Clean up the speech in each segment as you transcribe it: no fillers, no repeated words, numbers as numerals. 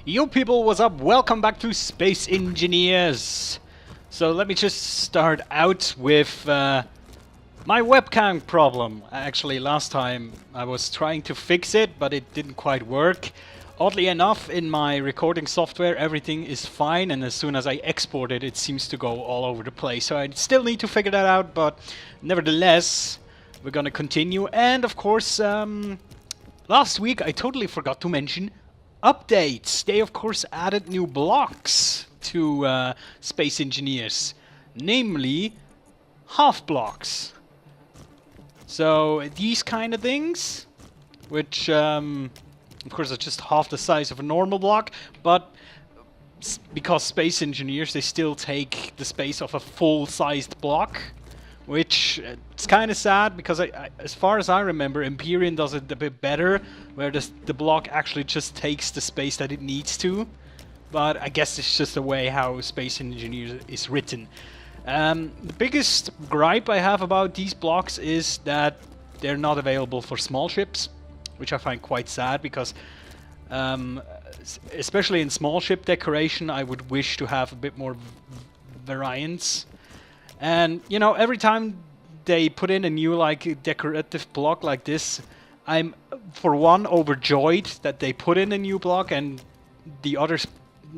Yo people, what's up? Welcome back to Space Engineers. So let me just start out with my webcam problem. Actually, last time I was trying to fix it, but it didn't quite work. Oddly enough, in my recording software everything is fine, and as soon as I export it, it seems to go all over the place. So I still need to figure that out, but nevertheless, we're gonna continue. And of course, last week I totally forgot to mention updates. They of course added new blocks to Space Engineers, namely half blocks. So these kind of things, which of course are just half the size of a normal block, but because Space Engineers, they still take the space of a full-sized block, which it's kind of sad because as far as I remember, Empyrean does it a bit better, where the block actually just takes the space that it needs to. But I guess it's just the way how Space Engineers is written. The biggest gripe I have about these blocks is that they're not available for small ships, which I find quite sad because especially in small ship decoration, I would wish to have a bit more variance. And you know, every time they put in a new like decorative block like this, I'm for one overjoyed that they put in a new block, and the other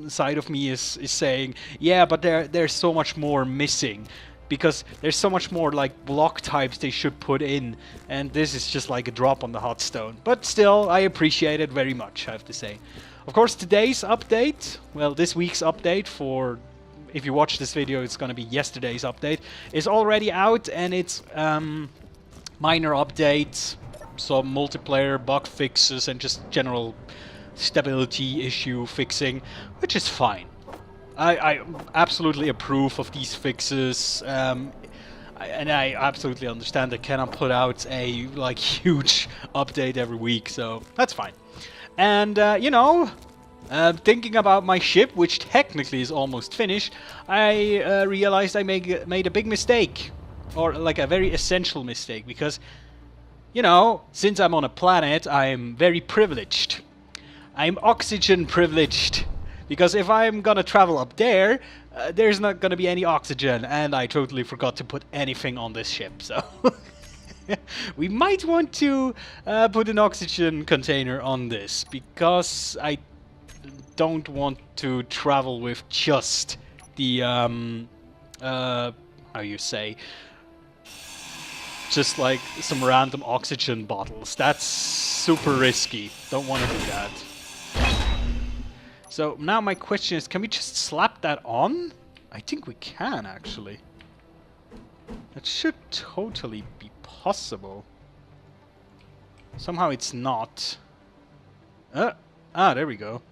side of me is saying, yeah, but there's so much more missing, because there's so much more like block types they should put in, and this is just like a drop on the hot stone. But still, I appreciate it very much, I have to say. Of course, today's update, well, this week's update, for if you watch this video, it's gonna be yesterday's update, is already out, and it's minor updates, some multiplayer bug fixes, and just general stability issue fixing, which is fine. I absolutely approve of these fixes, and I absolutely understand they cannot put out a like huge update every week, so that's fine. And you know, thinking about my ship, which technically is almost finished, I realized I made a big mistake, or like a very essential mistake, because you know, since I'm on a planet, I'm very privileged. I'm oxygen privileged, because if I'm gonna travel up there, there's not gonna be any oxygen, and I totally forgot to put anything on this ship, so we might want to put an oxygen container on this, because I don't want to travel with just the how you say, just like some random oxygen bottles. That's super risky. Don't want to do that. So now my question is, can we just slap that on? I think we can, actually. That should totally be possible. Somehow it's not. There we go.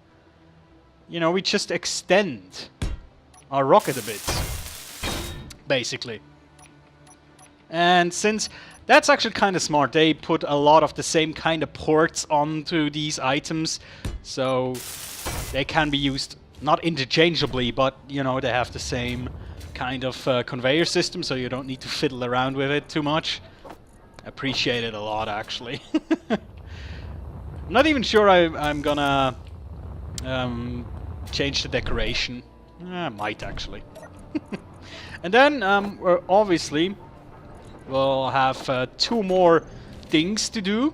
You know, we just extend our rocket a bit, basically. And since that's actually kind of smart, they put a lot of the same kind of ports onto these items, so they can be used not interchangeably, but you know, they have the same kind of conveyor system, so you don't need to fiddle around with it too much. Appreciate it a lot, actually. I'm not even sure I'm gonna change the decoration. I might actually. And then we're obviously we'll have 2 more things to do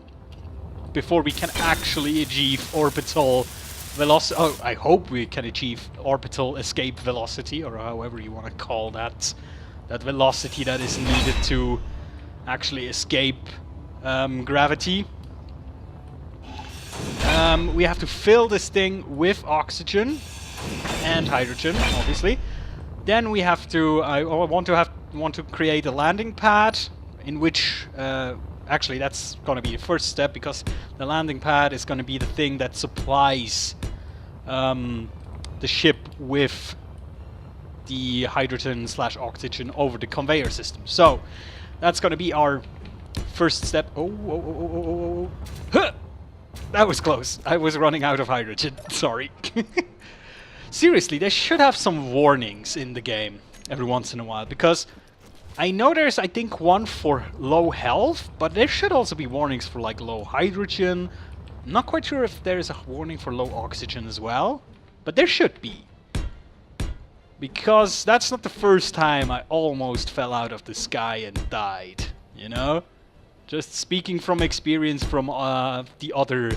before we can actually achieve orbital velocity. Oh, I hope we can achieve orbital escape velocity, or however you want to call that. That velocity that is needed to actually escape gravity. We have to fill this thing with oxygen and hydrogen, obviously. Then we have to. I want to create a landing pad, in which actually that's going to be the first step, because the landing pad is going to be the thing that supplies the ship with the hydrogen / oxygen over the conveyor system. So that's going to be our first step. Oh. Huh! That was close. I was running out of hydrogen. Sorry. Seriously, they should have some warnings in the game every once in a while, because I know there's, I think, one for low health, but there should also be warnings for like low hydrogen, I'm not quite sure if there is a warning for low oxygen as well, but there should be. Because that's not the first time I almost fell out of the sky and died, you know? Just speaking from experience from the other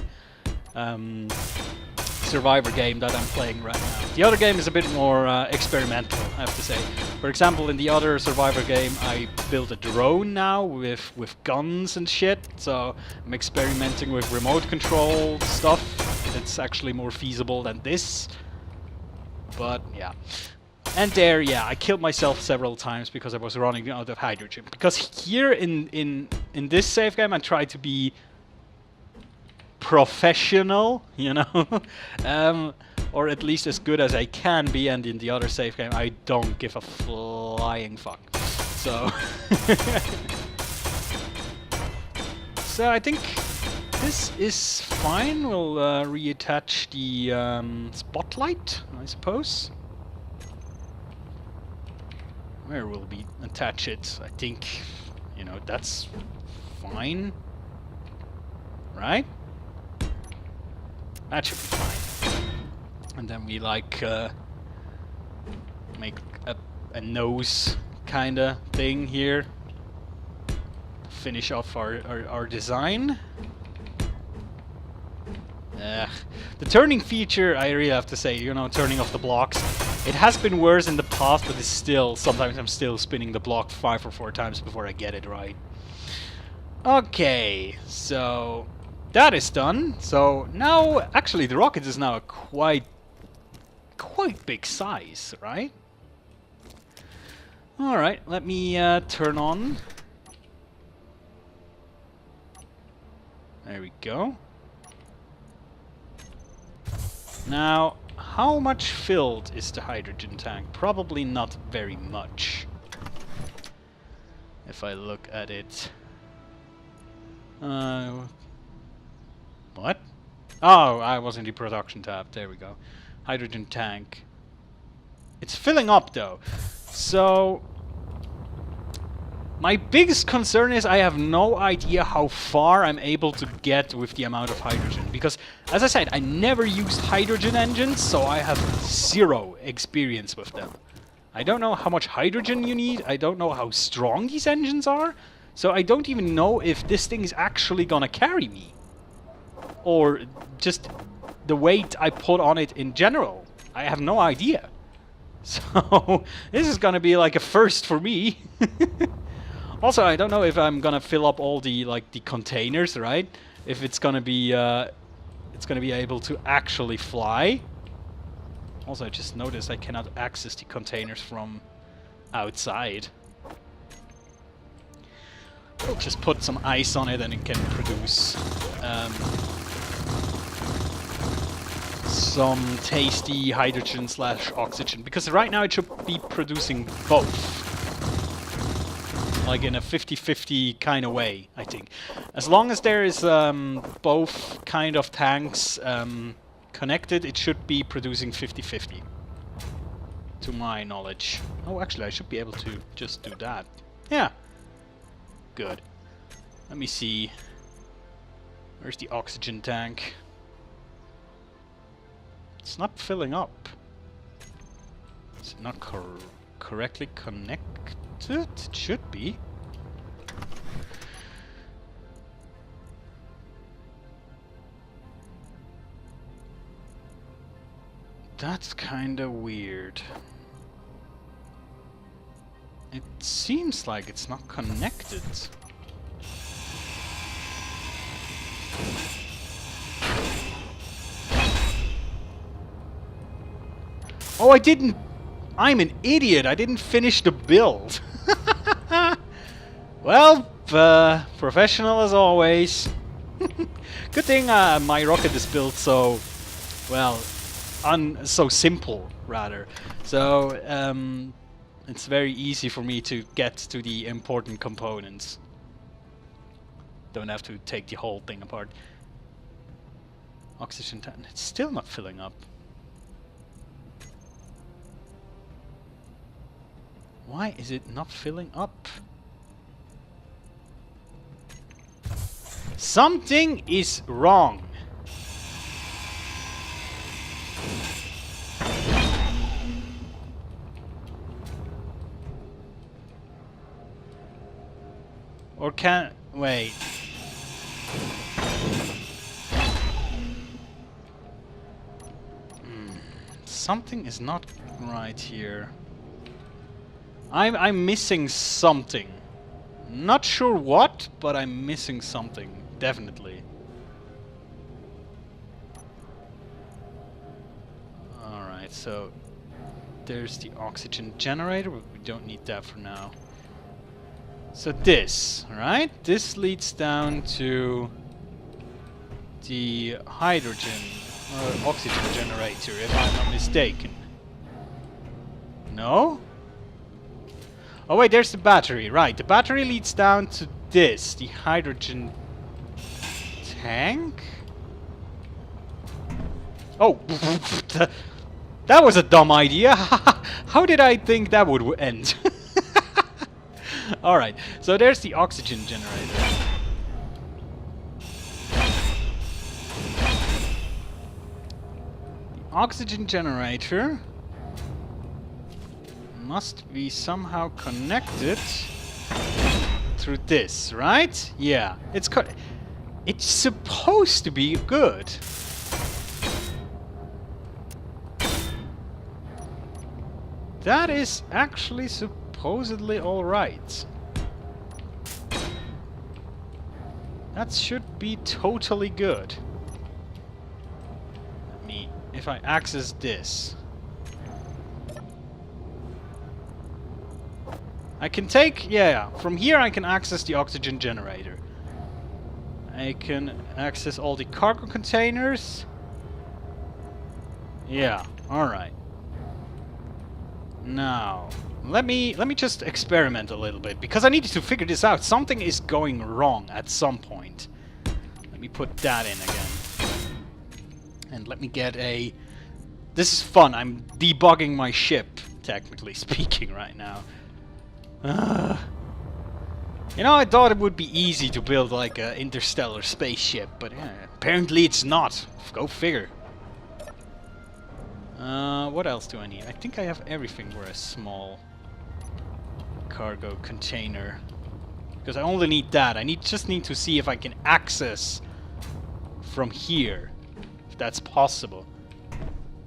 Survivor game that I'm playing right now. The other game is a bit more experimental, I have to say. For example, in the other Survivor game, I built a drone now with guns and shit, so I'm experimenting with remote control stuff. It's actually more feasible than this. But yeah. And there, yeah, I killed myself several times because I was running out of hydrogen. Because here in this save game, I try to be professional, you know, or at least as good as I can be. And in the other save game, I don't give a flying fuck. So, so I think this is fine. We'll reattach the spotlight, I suppose. Where will we attach it? I think, you know, that's fine. Right? That should be fine. And then we like make a nose kinda thing here. Finish off our design. The turning feature, I really have to say, you know, turning off the blocks. It has been worse in the past, but it's still, sometimes I'm still spinning the block 5 or 4 times before I get it right. Okay, so that is done. So now, actually, the rocket is now a quite big size, right? All right, let me turn on. There we go. Now, how much filled is the hydrogen tank? Probably not very much. If I look at it. What? Oh, I was in the production tab. There we go. Hydrogen tank. It's filling up though. So my biggest concern is I have no idea how far I'm able to get with the amount of hydrogen. Because, as I said, I never used hydrogen engines, so I have zero experience with them. I don't know how much hydrogen you need, I don't know how strong these engines are, so I don't even know if this thing is actually gonna carry me. Or just the weight I put on it in general. I have no idea. So, this is gonna be like a first for me. Also, I don't know if I'm gonna fill up all the the containers, right? If it's gonna be able to actually fly. Also, I just noticed I cannot access the containers from outside. I'll just put some ice on it and it can produce some tasty hydrogen / oxygen. Because right now it should be producing both. Like in a 50-50 kind of way, I think. As long as there is both kind of tanks connected, it should be producing 50-50. To my knowledge. Oh, actually, I should be able to just do that. Yeah. Good. Let me see. Where's the oxygen tank? It's not filling up. Is it not correctly connected? It should be. That's kinda weird. It seems like it's not connected. Oh, I didn't... I'm an idiot. I didn't finish the build. Well, professional as always. Good thing my rocket is built so... well, so simple, rather. So, it's very easy for me to get to the important components. Don't have to take the whole thing apart. Oxygen tank. It's still not filling up. Why is it not filling up? Something is wrong. Or can... wait. Something is not right here. I'm missing something. Not sure what, but I'm missing something. Definitely. Alright, so there's the oxygen generator, but we don't need that for now. So this, right? This leads down to the hydrogen or oxygen generator, if I'm not mistaken. No? Oh wait, there's the battery, right. The battery leads down to this, the hydrogen tank? Oh, that was a dumb idea. How did I think that would end? Alright, so there's the oxygen generator. The oxygen generator must be somehow connected through this, right? Yeah, it's supposed to be good. That is actually supposedly all right. That should be totally good. If I access this, I can take, yeah, from here I can access the oxygen generator. I can access all the cargo containers. Yeah, alright. Now, let me just experiment a little bit, because I needed to figure this out. Something is going wrong at some point. Let me put that in again. And let me get a... This is fun. I'm debugging my ship, technically speaking, right now. You know, I thought it would be easy to build like an interstellar spaceship, but apparently it's not. Go figure. What else do I need? I think I have everything for a small cargo container. Because I only need that. I just need to see if I can access from here. If that's possible.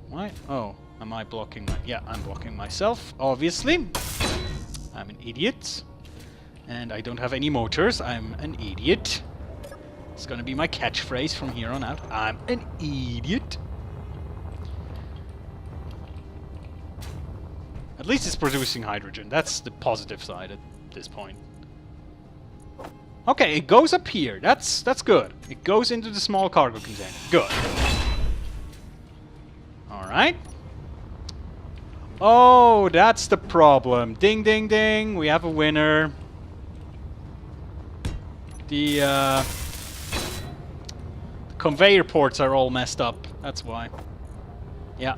Why? Oh, am I blocking my... Yeah, I'm blocking myself, obviously. I'm an idiot. And I don't have any motors. I'm an idiot. It's gonna be my catchphrase from here on out. I'm an idiot. At least it's producing hydrogen. That's the positive side at this point. Okay, it goes up here. That's good. It goes into the small cargo container. Good. Alright. Oh, that's the problem. Ding, ding, ding. We have a winner. The conveyor ports are all messed up. That's why. Yeah.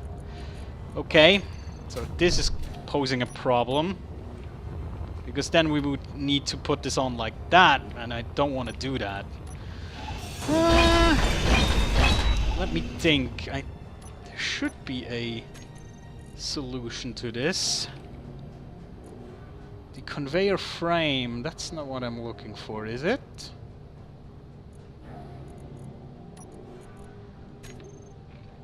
Okay. So this is posing a problem. Because then we would need to put this on like that, and I don't want to do that. Let me think. There should be a solution to this. The conveyor frame, that's not what I'm looking for, is it?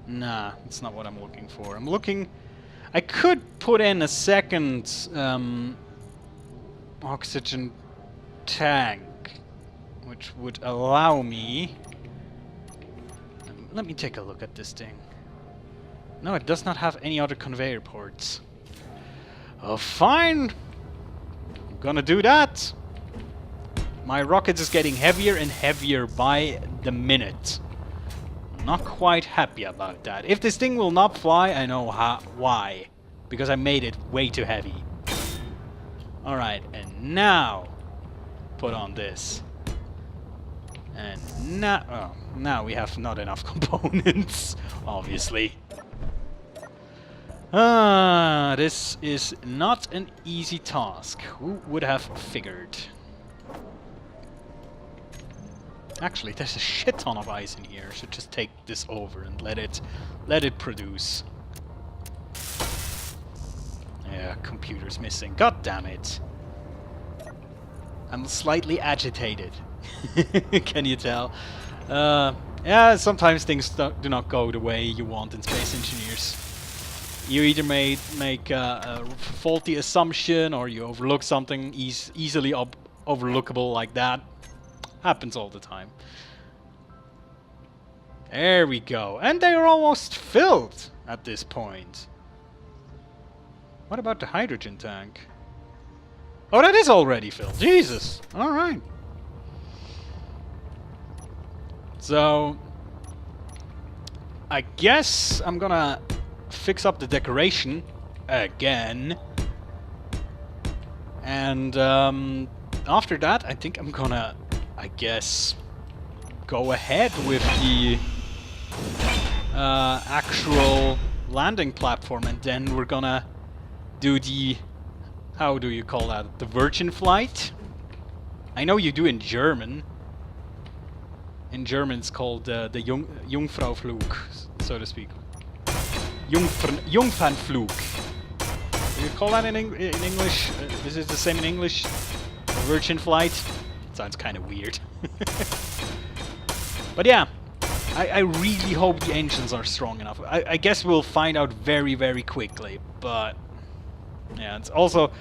Nah, it's not what I'm looking for. I'm looking... I could put in a second oxygen tank, which would allow me... Let me take a look at this thing. No, it does not have any other conveyor ports. Oh, fine! I'm gonna do that! My rocket is getting heavier and heavier by the minute. Not quite happy about that. If this thing will not fly, I know why. Because I made it way too heavy. Alright, and now put on this. And now, now we have not enough components, obviously. This is not an easy task. Who would have figured? Actually, there's a shit ton of ice in here. I should just take this over and let it produce. Yeah, computer's missing. God damn it. I'm slightly agitated. Can you tell? Yeah, sometimes things do not go the way you want in Space Engineers. You either make a faulty assumption, or you overlook something easily overlookable like that. Happens all the time. There we go. And they're almost filled at this point. What about the hydrogen tank? Oh, that is already filled. Jesus. Alright. So, I guess I'm gonna fix up the decoration again. And after that, I think I'm gonna, I guess, go ahead with the actual landing platform, and then we're gonna do the, how do you call that, the Virgin flight? I know you do in German. In German it's called the Jungfrauflug, so to speak. Jungfernflug. Do you call that in English? Is it the same in English? Virgin flight? Sounds kind of weird. But yeah, I really hope the engines are strong enough. I guess we'll find out very, very quickly, but yeah, it's also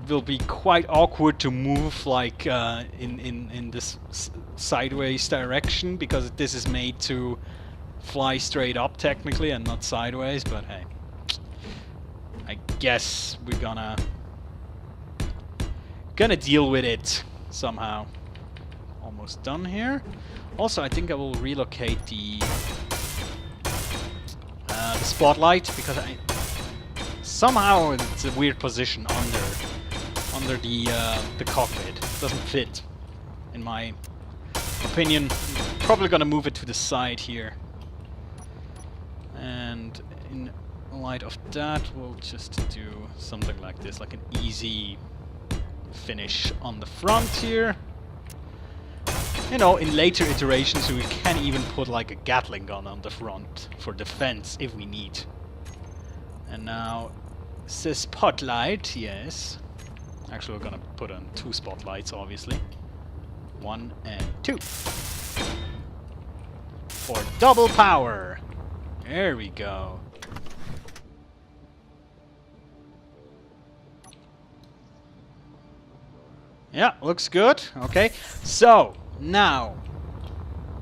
will be quite awkward to move like in this sideways direction, because this is made to fly straight up technically and not sideways, but hey, I guess we're gonna deal with it somehow. Almost done here. Also, I think I will relocate the spotlight, because somehow it's a weird position under the cockpit. It doesn't fit, in my opinion. Probably gonna move it to the side here. And in light of that, we'll just do something like this, like an easy finish on the front here. You know, in later iterations we can even put like a Gatling gun on the front for defense if we need. And now the spotlight, yes. Actually, we're gonna put on 2 spotlights, obviously. 1 and 2. For double power. There we go. Yeah, looks good. Okay, so now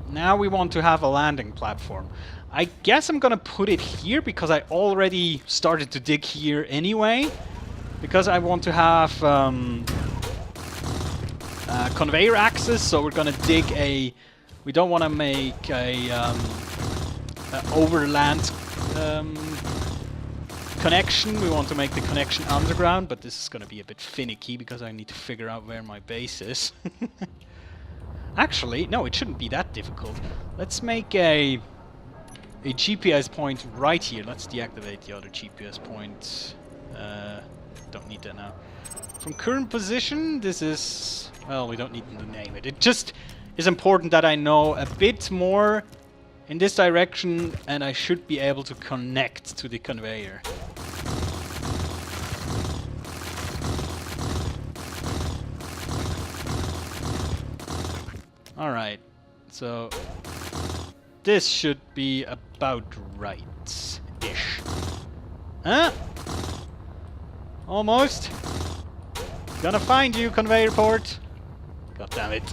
we want to have a landing platform. I guess I'm gonna put it here because I already started to dig here anyway. Because I want to have conveyor access, so we're gonna dig a. We don't want to make a overland connection. We want to make the connection underground, but this is gonna be a bit finicky because I need to figure out where my base is. Actually, no, it shouldn't be that difficult. Let's make a GPS point right here. Let's deactivate the other GPS point. Don't need that now. From current position, this is... Well, we don't need to name it. It just is important that I know a bit more in this direction, and I should be able to connect to the conveyor. Alright, so this should be about right-ish. Huh? Almost. Gonna find you, conveyor port. God damn it.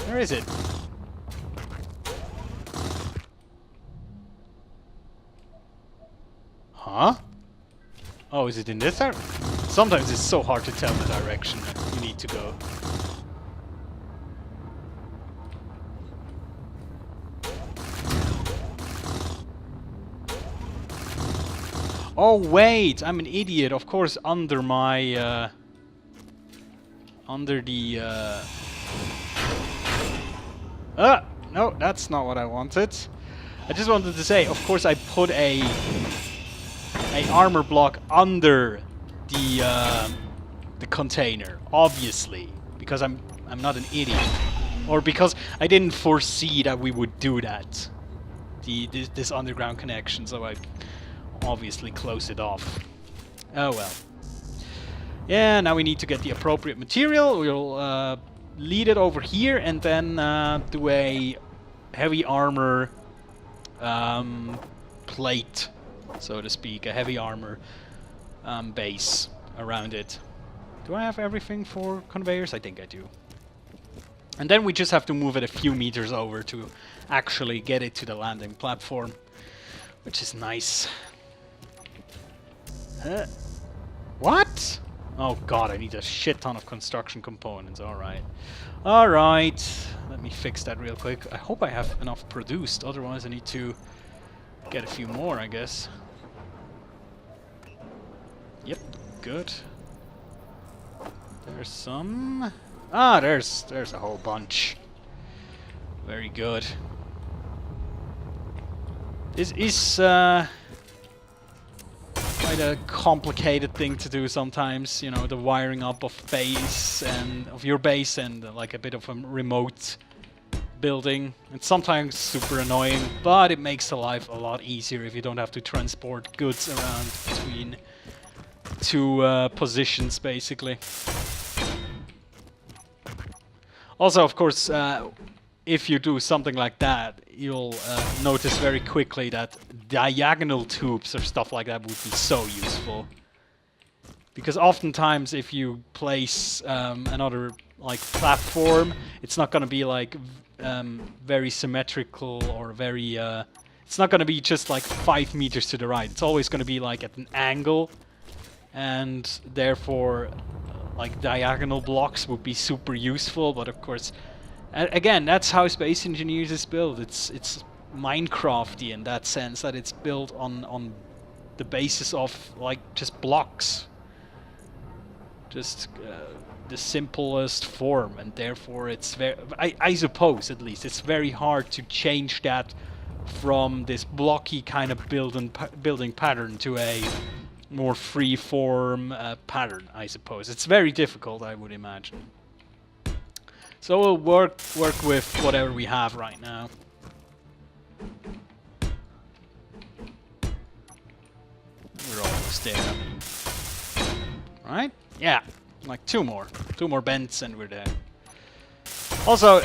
Where is it? Huh? Oh, is it in this direction? Sometimes it's so hard to tell the direction you need to go. Oh wait, I'm an idiot. Of course, under my under the no, that's not what I wanted. I just wanted to say, of course, I put a armor block under the container, obviously, because I'm not an idiot, or because I didn't foresee that we would do that. This underground connection, so I obviously close it off. Oh well. Yeah, now we need to get the appropriate material. We'll lead it over here and then do a heavy armor plate, so to speak, a heavy armor base around it. Do I have everything for conveyors? I think I do. And then we just have to move it a few meters over to actually get it to the landing platform, which is nice. What? Oh god, I need a shit ton of construction components. Alright. Alright. Let me fix that real quick. I hope I have enough produced, otherwise I need to get a few more, I guess. Yep, good. There's some... Ah, there's a whole bunch. Very good. This is quite a complicated thing to do sometimes, you know, the wiring up of base and of your base and like a bit of a remote building. It's sometimes super annoying, but it makes the life a lot easier if you don't have to transport goods around between two positions, basically. Also, of course, if you do something like that, you'll notice very quickly that diagonal tubes or stuff like that would be so useful. Because oftentimes, if you place another like platform, it's not going to be like very symmetrical or very... it's not going to be just like 5 meters to the right. It's always going to be like at an angle, and therefore like diagonal blocks would be super useful. But of course, again, that's how Space Engineers is built. It's Minecrafty in that sense, that it's built on the basis of like just blocks, just the simplest form, and therefore it's very, I suppose at least, it's very hard to change that from this blocky kind of building pattern to a more free-form pattern, I suppose. It's very difficult, I would imagine. So we'll work with whatever we have right now. We're almost there. Right? Yeah, like two more bends and we're there. Also,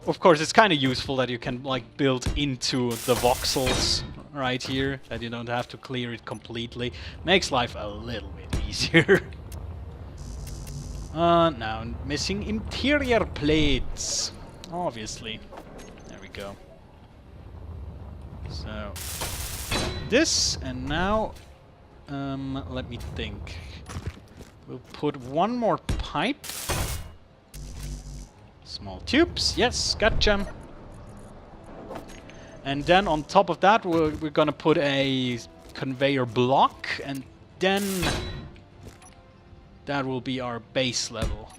of course, it's kind of useful that you can like build into the voxels right here, that you don't have to clear it completely. Makes life a little bit easier. Now missing interior plates, obviously. There we go. So this, and now let me think. We'll put one more pipe. Small tubes, yes, gotcha. And then on top of that, we're gonna put a conveyor block, and then that will be our base level,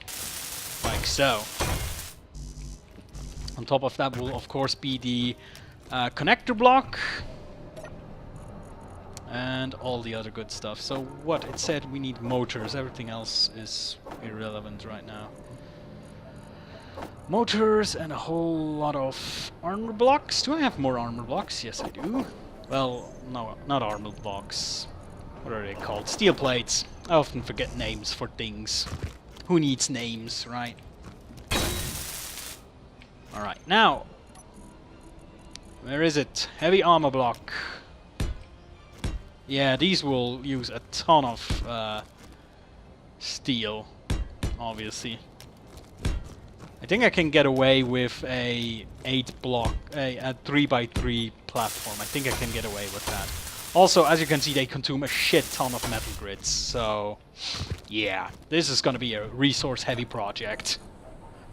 like so. On top of that will of course be the connector block and all the other good stuff. So what it said, we need motors. Everything else is irrelevant right now. Motors and a whole lot of armor blocks. Do I have more armor blocks? Yes, I do. Well, no, not armor blocks. What are they called? Steel plates. I often forget names for things. Who needs names, right? Alright, now. Where is it? Heavy armor block. Yeah, these will use a ton of steel, obviously. I think I can get away with a 3x3 platform. I think I can get away with that. Also, as you can see, they consume a shit ton of metal grids. So, yeah, this is going to be a resource-heavy project.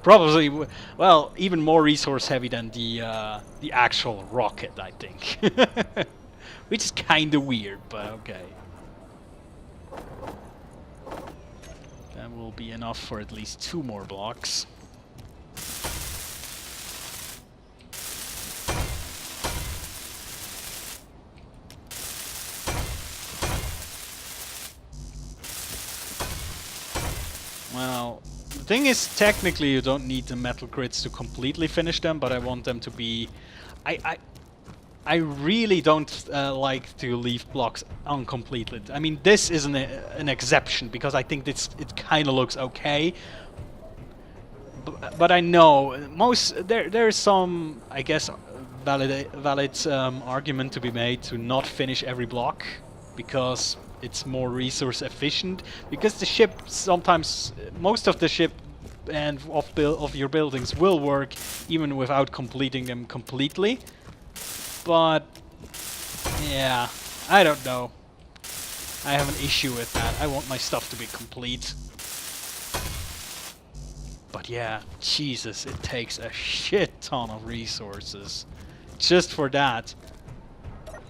Probably, well, even more resource-heavy than the actual rocket, I think. Which is kind of weird, but okay. That will be enough for at least 2 more blocks. Well, the thing is, technically you don't need the metal grids to completely finish them, but I want them to be... I really don't like to leave blocks uncompleted. I mean, this is an exception because I think it kind of looks okay. But I know there's some, I guess, valid argument to be made to not finish every block because it's more resource efficient. Because the ship sometimes, most of the ship and of your buildings will work even without completing them completely. But yeah, I don't know. I have an issue with that. I want my stuff to be complete. But yeah, Jesus, it takes a shit ton of resources just for that.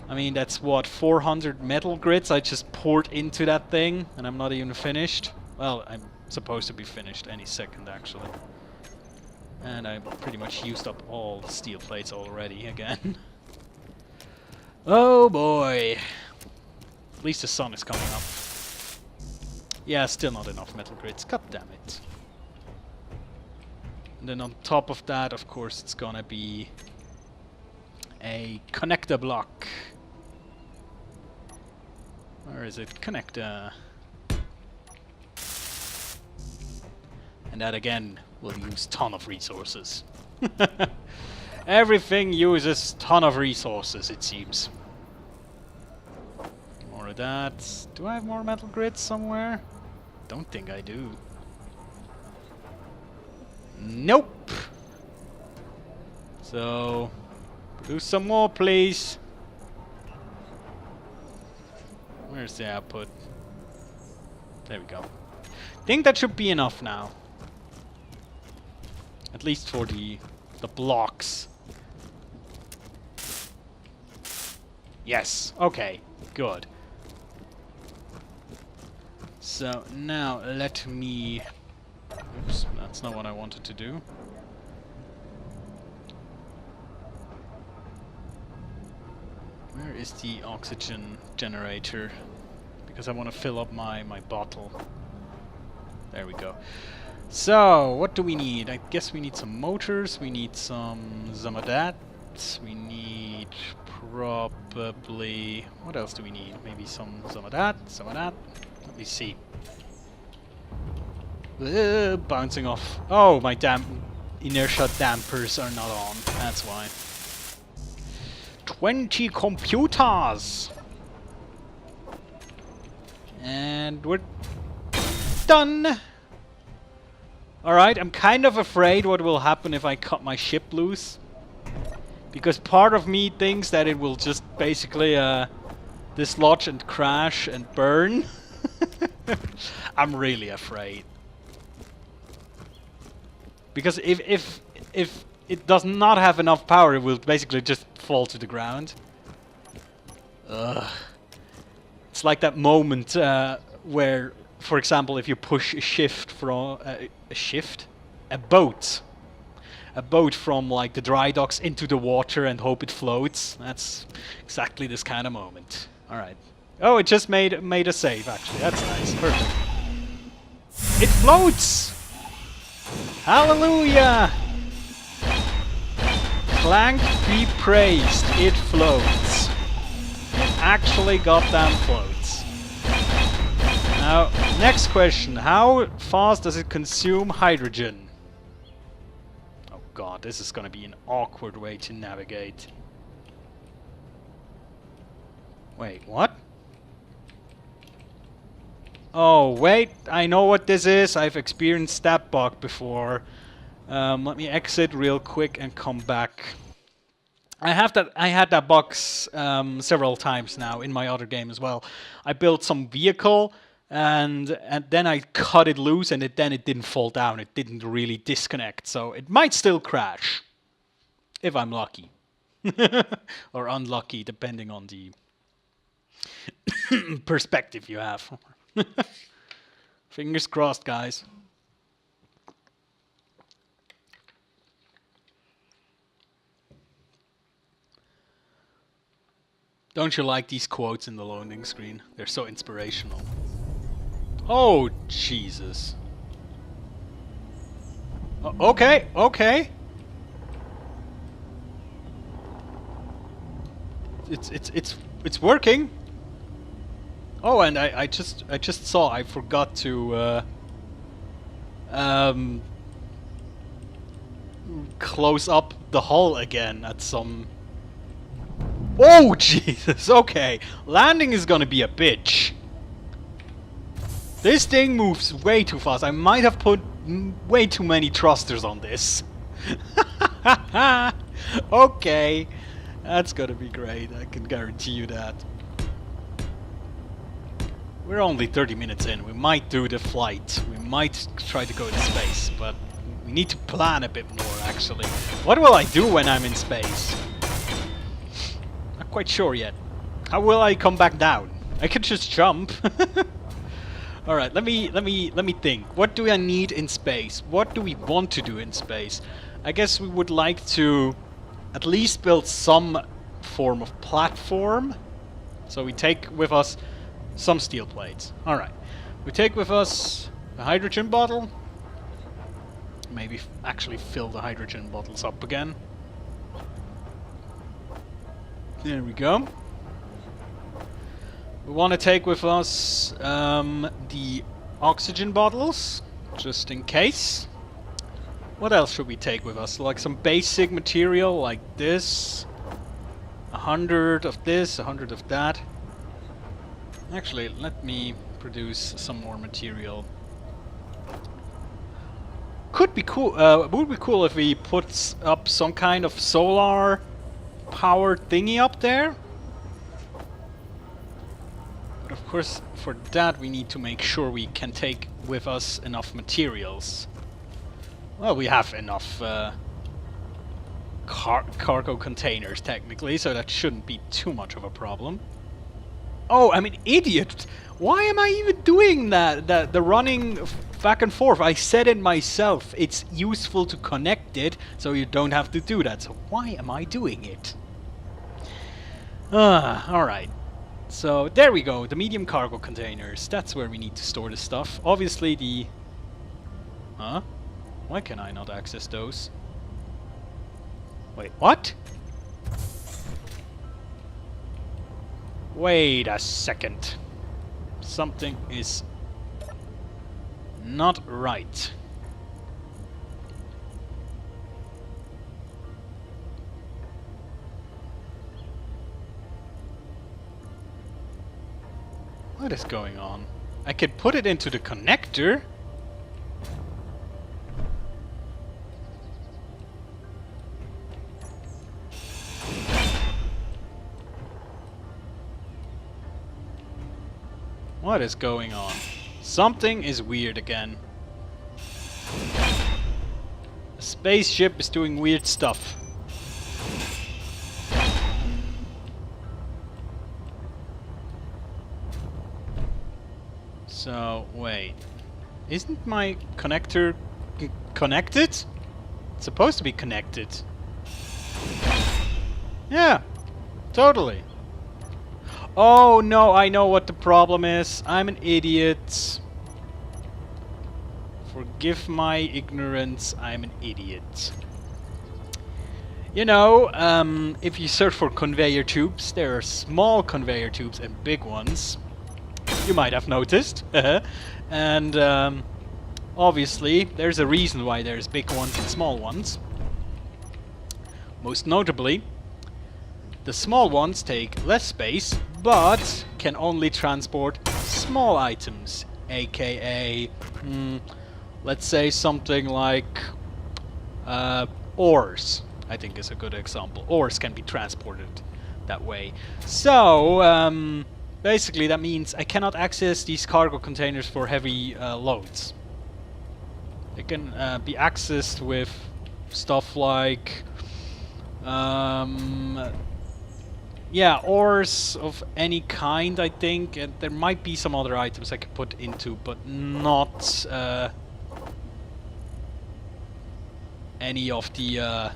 I mean, that's what, 400 metal grids I just poured into that thing, and I'm not even finished. Well, I'm supposed to be finished any second, actually. And I pretty much used up all the steel plates already again. Oh boy. At least the sun is coming up. Yeah, still not enough metal grids. God damn it. And then on top of that, of course, it's gonna be a connector block. Where is it? Connector. And that again will use ton of resources. Everything uses ton of resources, it seems. More of that. Do I have more metal grids somewhere? Don't think I do. Nope. So, produce some more, please. Where's the output? There we go. Think that should be enough now. At least for the blocks. Yes. Okay. Good. So now let me. Oops, that's not what I wanted to do. Where is the oxygen generator? Because I want to fill up my bottle. There we go. So, what do we need? I guess we need some motors, we need some of that, we need probably... What else do we need? Maybe some of that, some of that. Let me see. Bouncing off. Oh, my damn inertia dampers are not on. That's why. 20 computers! And we're done! Alright, I'm kind of afraid what will happen if I cut my ship loose. Because part of me thinks that it will just basically dislodge and crash and burn. I'm really afraid. Because if it does not have enough power, it will basically just fall to the ground. Ugh. It's like that moment where, for example, if you push a shift from a boat from like the dry docks into the water and hope it floats. That's exactly this kind of moment. All right. Oh, it just made a save. Actually, that's nice. Perfect. It floats. Hallelujah! Clank be praised. It floats. It actually goddamn floats. Now, next question. How fast does it consume hydrogen? Oh god, this is gonna be an awkward way to navigate. Wait, what? Oh, wait, I know what this is. I've experienced that bug before. Let me exit real quick and come back. I had that bug several times now in my other game as well. I built some vehicle and then I cut it loose and then it didn't fall down. It didn't really disconnect, so it might still crash if I'm lucky or unlucky, depending on the perspective you have. Fingers crossed, guys. Don't you like these quotes in the loading screen? They're so inspirational. Oh, Jesus. Okay, okay. it's working. Oh, and I just saw I forgot to close up the hull again at some. Oh Jesus! Okay, landing is gonna be a bitch. This thing moves way too fast. I might have put way too many thrusters on this. Okay, that's gonna be great. I can guarantee you that. We're only 30 minutes in. We might do the flight. We might try to go to space, but we need to plan a bit more, actually. What will I do when I'm in space? Not quite sure yet. How will I come back down? I could just jump. All right, let me think. What do I need in space? What do we want to do in space? I guess we would like to at least build some form of platform. So we take with us some steel plates. Alright. We take with us a hydrogen bottle. Maybe actually fill the hydrogen bottles up again. There we go. We want to take with us the oxygen bottles, just in case. What else should we take with us? Like some basic material like this. 100 of this, 100 of that. Actually, let me produce some more material. Could be cool. Would be cool if we put up some kind of solar power thingy up there. But of course, for that we need to make sure we can take with us enough materials. Well, we have enough cargo containers technically, so that shouldn't be too much of a problem. Oh, I'm an idiot! Why am I even doing that? The running back and forth. I said it myself. It's useful to connect it, so you don't have to do that. So why am I doing it? Alright. So there we go. The medium cargo containers. That's where we need to store the stuff. Obviously the... Huh? Why can I not access those? Wait, what? Wait a second. Something is not right. What is going on? I could put it into the connector. What is going on? Something is weird again. The spaceship is doing weird stuff. So, wait. Isn't my connector connected? It's supposed to be connected. Yeah, totally. Oh no, I know what the problem is. I'm an idiot. Forgive my ignorance, I'm an idiot. You know, if you search for conveyor tubes, there are small conveyor tubes and big ones. You might have noticed. And obviously, there's a reason why there's big ones and small ones. Most notably, the small ones take less space, but can only transport small items, aka, let's say something like ores, I think is a good example. Ores can be transported that way. So, basically that means I cannot access these cargo containers for heavy loads. They can be accessed with stuff like yeah, ores of any kind, I think, and there might be some other items I could put into, but not any of the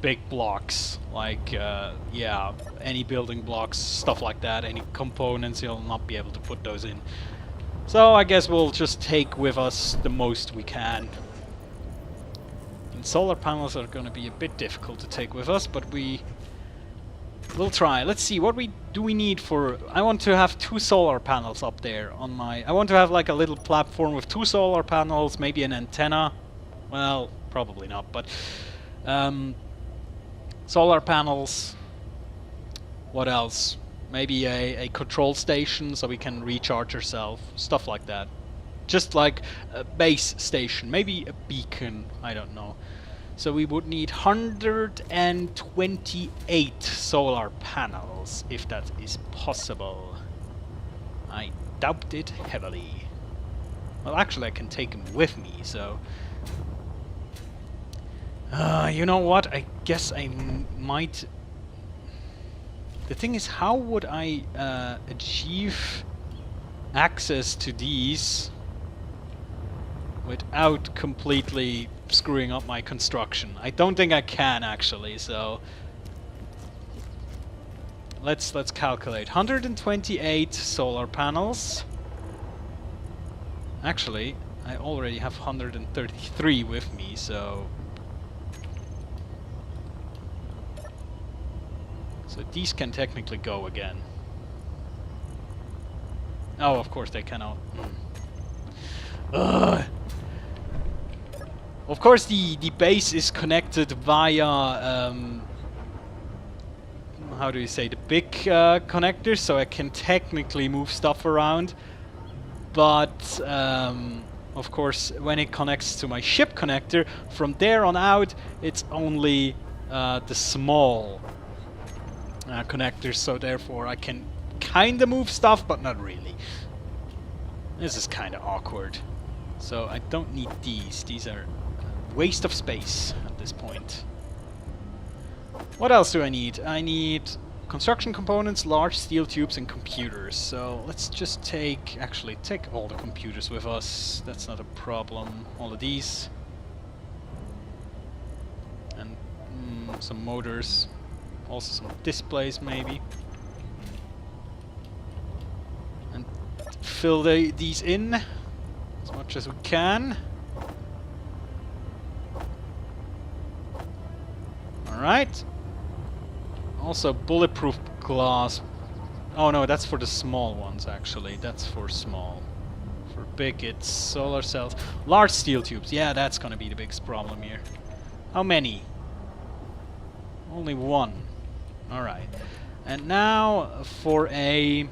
big blocks, like yeah, any building blocks, stuff like that, any components, you'll not be able to put those in. So I guess we'll just take with us the most we can. And solar panels are going to be a bit difficult to take with us, but we We'll try. Let's see what we need for. I want to have 2 solar panels up there on my. I want to have like a little platform with 2 solar panels, maybe an antenna. Well, probably not, but solar panels. What else? Maybe a control station so we can recharge ourselves. Stuff like that. Just like a base station. Maybe a beacon. I don't know. So we would need 128 solar panels, if that is possible. I doubt it heavily. Well, actually I can take them with me, so... you know what? I guess I might... The thing is, how would I achieve access to these without completely screwing up my construction? I don't think I can actually, so let's calculate. 128 solar panels. Actually, I already have 133 with me, so these can technically go again. Oh, of course they cannot. Ugh. Of course, the base is connected via how do you say, the big connectors, so I can technically move stuff around. But of course, when it connects to my ship connector, from there on out, it's only the small connectors. So therefore, I can kind of move stuff, but not really. This is kind of awkward. So I don't need these. These are waste of space at this point. What else do I need? I need construction components, large steel tubes, and computers. So let's just take all the computers with us. That's not a problem. All of these. And some motors. Also some displays maybe. And fill these in as much as we can. Alright. Also bulletproof glass. Oh no, that's for the small ones actually. That's for small. For big it's solar cells. Large steel tubes. Yeah, that's gonna be the biggest problem here. How many? Only one. Alright. And now for a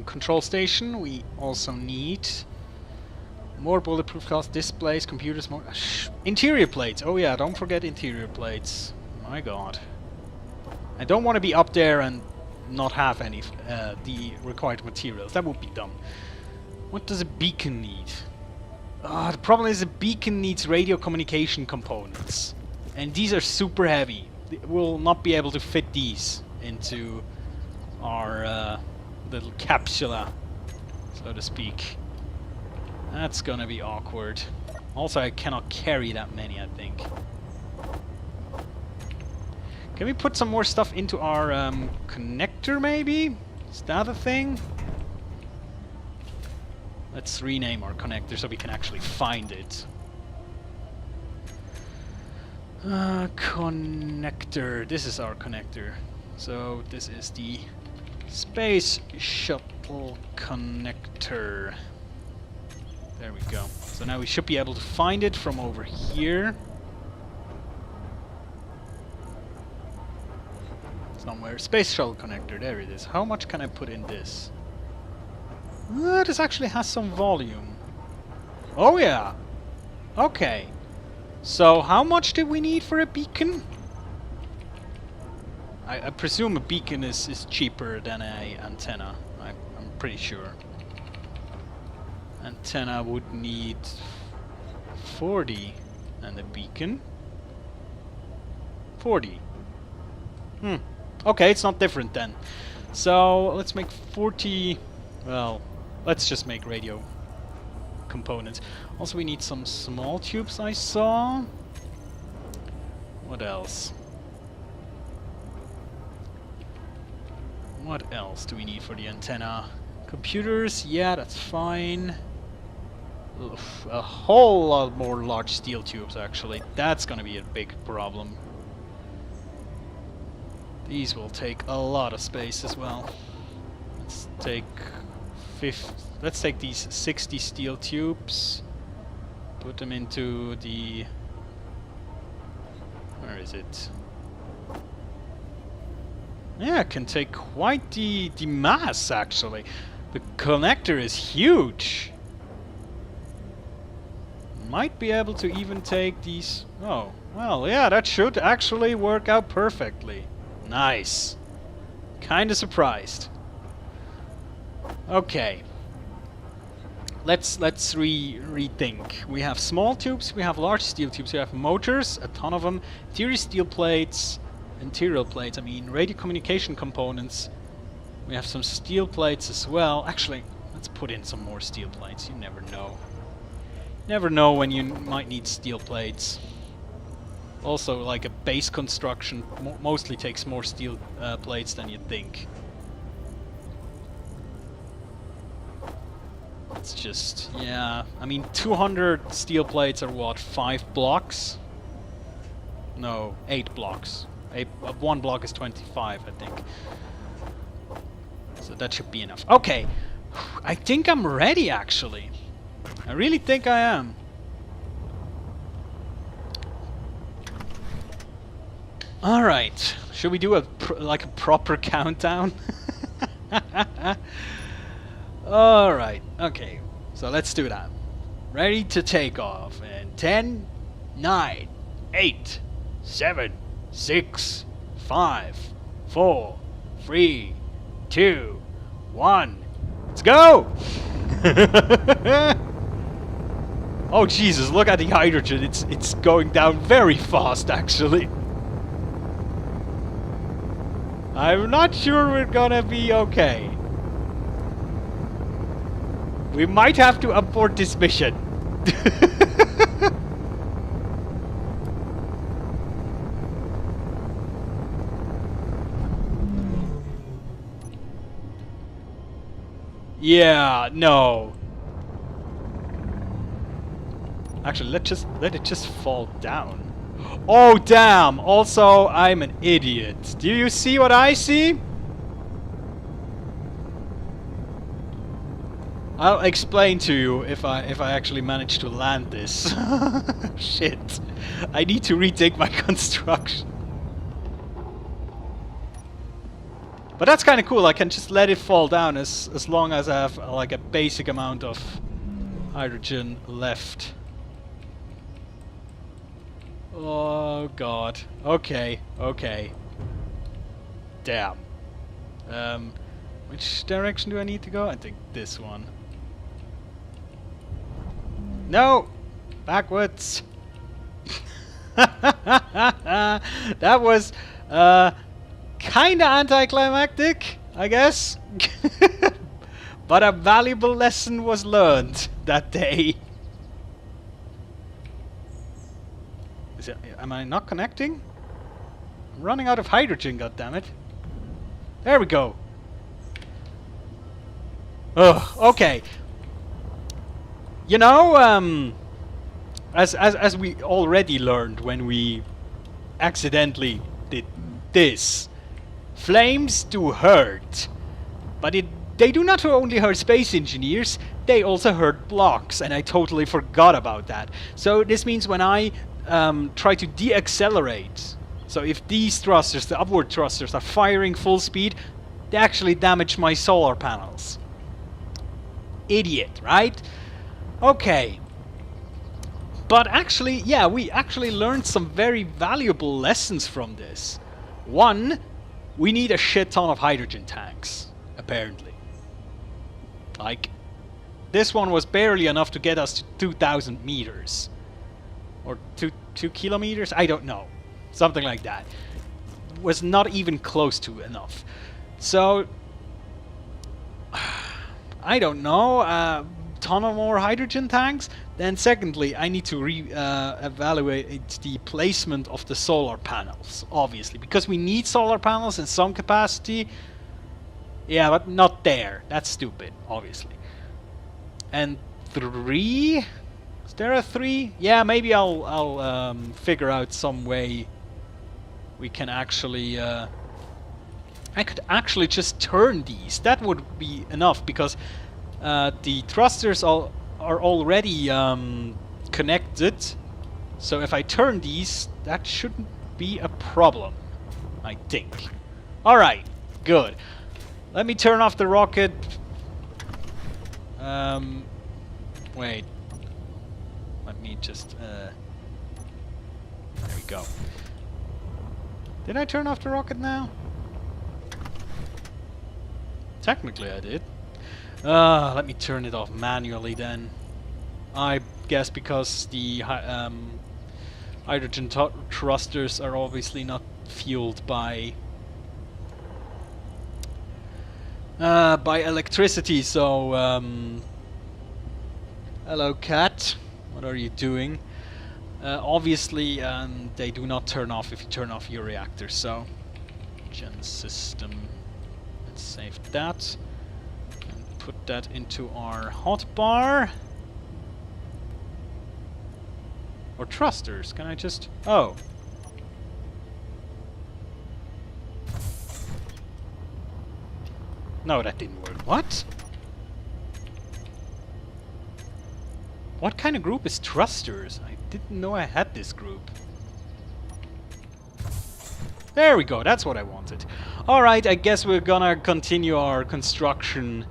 control station we also need more bulletproof glass, displays, computers, more interior plates. Oh yeah, don't forget interior plates. My god. I don't want to be up there and not have any the required materials. That would be dumb. What does a beacon need? The problem is a beacon needs radio communication components. And these are super heavy. We'll not be able to fit these into our little capsula, so to speak. That's gonna be awkward. Also, I cannot carry that many, I think. Can we put some more stuff into our connector, maybe? Is that a thing? Let's rename our connector so we can actually find it. Connector. This is our connector. So this is the Space Shuttle connector. There we go. So now we should be able to find it from over here. Somewhere. Space Shuttle connector. There it is. How much can I put in this? This actually has some volume. Oh yeah. Okay. So how much do we need for a beacon? I presume a beacon is cheaper than a antenna. I'm pretty sure. Antenna would need 40 and a beacon 40. Okay, it's not different then. So let's make 40. Well, let's just make radio components. Also we need some small tubes, I saw. What else? What else do we need for the antenna? Computers, yeah, that's fine. Oof, a whole lot more large steel tubes actually. That's gonna be a big problem. These will take a lot of space as well. Let's take these 60 steel tubes, put them into the... Where is it? Yeah, it can take quite the mass, actually. The connector is huge. Might be able to even take these... Oh, well, yeah, that should actually work out perfectly. Nice. Kinda surprised. Okay. Let's rethink. We have small tubes, we have large steel tubes, we have motors, a ton of them, interior steel plates, I mean radio communication components. We have some steel plates as well. Actually, let's put in some more steel plates. You never know. Never know when you might need steel plates. Also, like a base construction mostly takes more steel plates than you'd think. It's just, yeah, I mean 200 steel plates are what, 5 blocks? No, 8 blocks. 1 block is 25, I think. So that should be enough. Okay, I think I'm ready actually. I really think I am. Alright, should we do a proper countdown? Alright, okay, so let's do that. Ready to take off in 10, 9, 8, 7, 6, 5, 4, 3, 2, 1. Let's go! Oh Jesus, look at the hydrogen. It's going down very fast actually. I'm not sure we're gonna be okay. We might have to abort this mission. Yeah, no. Actually, let it just fall down. Oh damn! Also, I'm an idiot. Do you see what I see? I'll explain to you if I actually manage to land this. Shit. I need to retake my construction. But that's kind of cool. I can just let it fall down as long as I have like a basic amount of hydrogen left. Oh god. Okay, okay. Damn. Which direction do I need to go? I think this one. No! Backwards! That was kinda anticlimactic, I guess. But a valuable lesson was learned that day. Am I not connecting? I'm running out of hydrogen, goddammit. There we go. Ugh, okay. You know, as we already learned when we accidentally did this, flames do hurt. But they do not only hurt space engineers, they also hurt blocks, and I totally forgot about that. So this means when I try to deaccelerate, so if these thrusters, the upward thrusters, are firing full speed, they actually damage my solar panels. Idiot, right? Okay. But actually, yeah, we actually learned some very valuable lessons from this. One, we need a shit ton of hydrogen tanks, apparently. Like, this one was barely enough to get us to 2,000 meters. Or 2 kilometers? I don't know. Something like that. Was not even close to enough. So, I don't know. Ton of more hydrogen tanks. Then secondly, I need to evaluate the placement of the solar panels, obviously, because we need solar panels in some capacity. Yeah, but not there. That's stupid, obviously. And 3? Is there a 3? Yeah, maybe I'll figure out some way we can actually I could actually just turn these. That would be enough, because the thrusters are already connected. So if I turn these, that shouldn't be a problem, I think. Alright, good. Let me turn off the rocket. Wait. Let me just... there we go. Did I turn off the rocket now? Technically I did. Let me turn it off manually then. I guess because the hydrogen thrusters are obviously not fueled by electricity, so hello cat, what are you doing? Obviously they do not turn off if you turn off your reactor, so gen system, let's save that and put that into our hotbar. Or thrusters, can I just... oh. No, that didn't work. What? What kind of group is thrusters? I didn't know I had this group. There we go, that's what I wanted. Alright, I guess we're gonna continue our construction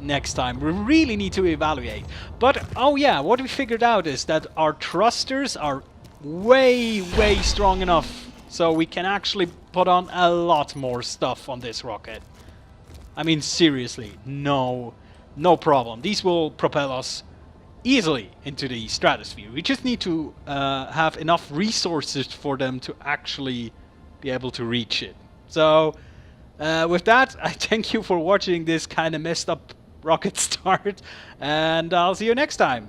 next time. We really need to evaluate. But, oh yeah, what we figured out is that our thrusters are way strong enough so we can actually put on a lot more stuff on this rocket. I mean, seriously, no problem. These will propel us easily into the stratosphere. We just need to have enough resources for them to actually be able to reach it. So, with that, I thank you for watching this kind of messed up rocket start, and I'll see you next time.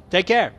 Take care.